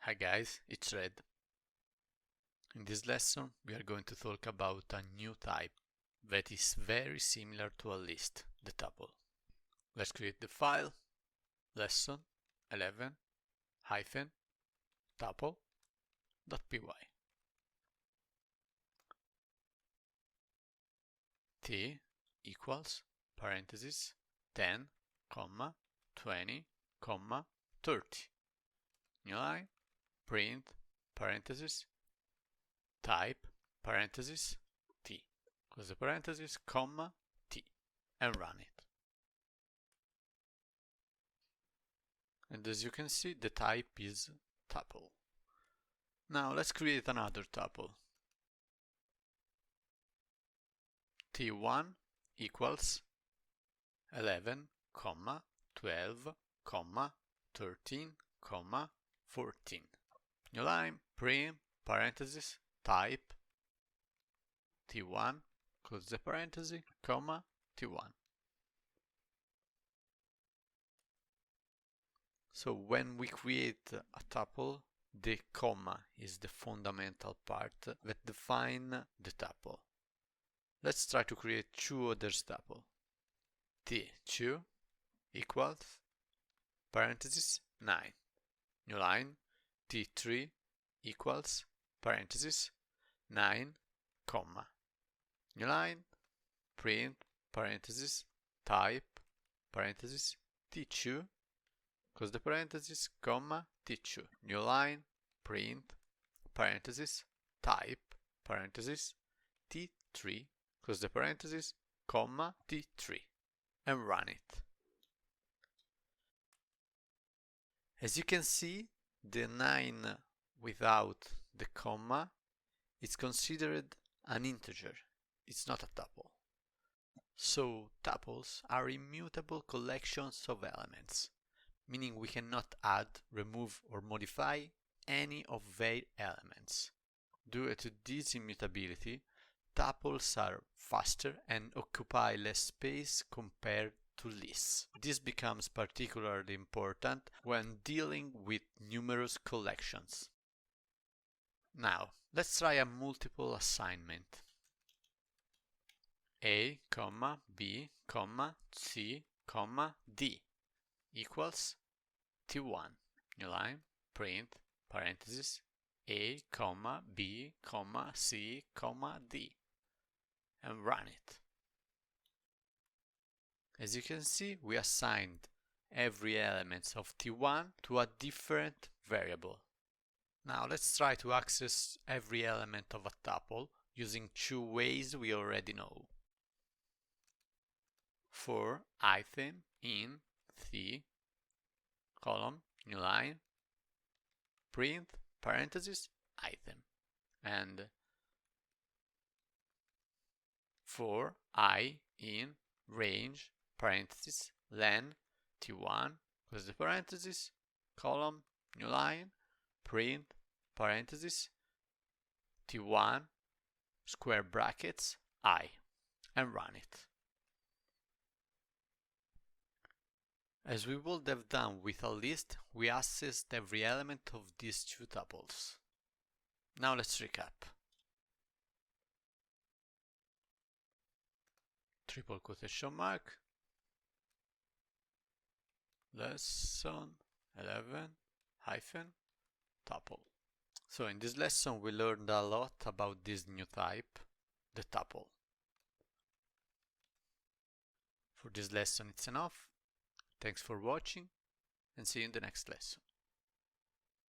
Hi guys, it's Red. In this lesson we are going to talk about a new type that is very similar to a list, the tuple. Let's create the file lesson 11 tuple.py. T equals parenthesis 10, 20, 30. New line, print, parenthesis, type, parenthesis, t. Close the parenthesis, comma, t, and run it. And as you can see, the type is tuple. Now let's create another tuple. T1 equals 11, 12, 13, 14. New line, print, parenthesis, type, T1, close the parenthesis, comma, T1. So when we create a tuple, the comma is the fundamental part that define the tuple. Let's try to create two other tuples. T2 equals parenthesis 9. New line, T3 equals parenthesis 9, comma. New line, print, parenthesis, type, parenthesis, T2, close the parenthesis, comma, T2. New line, print, parenthesis, type, parenthesis, T3, close the parenthesis, comma, T3, and run it. As you can see, the 9 without the comma is considered an integer. It's not a tuple. So tuples are immutable collections of elements, meaning we cannot add, remove, or modify any of their elements. Due to this immutability, tuples are faster and occupy less space compared to lists. This becomes particularly important when dealing with numerous collections. Now, let's try a multiple assignment. A, B, C, D equals T1. New line, print, parenthesis, A, B, C, D, and run it. As you can see, we assigned every element of T1 to a different variable. Now let's try to access every element of a tuple using two ways we already know. For item in C column, new line, print, parenthesis, item. And for I in range, parenthesis, len, T1, close the parenthesis, column, new line, print, parenthesis, T1, square brackets, I, and run it. As we would have done with a list, we accessed every element of these two tuples. Now let's recap. Triple quotation mark, lesson 11 tuple. So in this lesson we learned a lot about this new type, the tuple. For this lesson it's enough. Thanks for watching and see you in the next lesson.